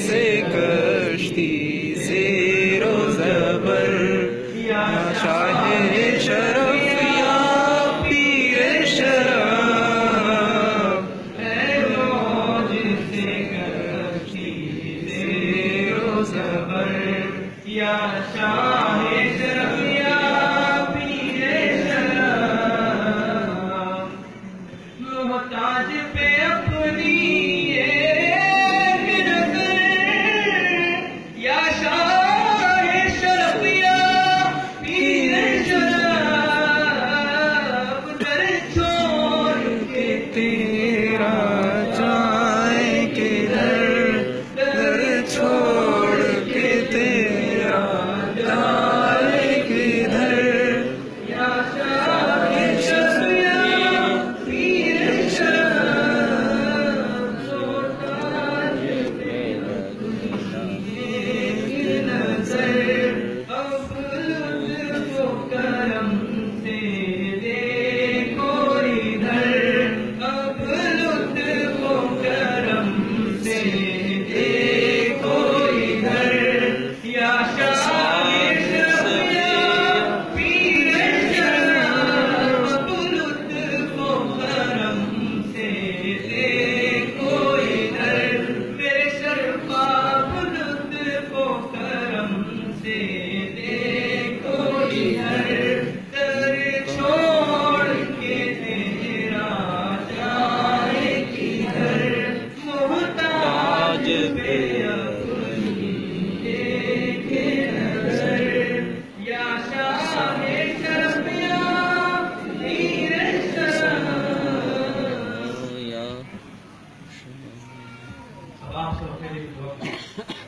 से कश्ती ज़ेरो ज़बर, या शाहे शरफ या पीरे शराब, है मौज से कश्ती ज़ेरो ज़बर, या शाहे शरफ या पीरे शराब। मोहताज पे अपनी ये नज़र, या शाहे शरफ या पीरे शराब, दर छोड़ के तेरा जाए किधर, दर छोड़ के तेरा जाए किधर, या शाहे शरफ या पीरे शराब। मोहताज पे अपनी एक नज़र, अब लुत्फ़ो करम से देखो इधर, अब लुत्फ़ो करम से देखो इधर, या शाहे शरफ या पीरे शराब, अब लुत्फ़ो करम से देखो इधर, मेरे शरफ़ा अब लुत्फ़ो करम से देखो इधर, दर छोड़ के तेरा जाए किधर, मोहताज पे अपनी एक नज़र, या शाहे शरफ या पीरे शराब। अब आप सब अपने लिए दुआ कीजिए।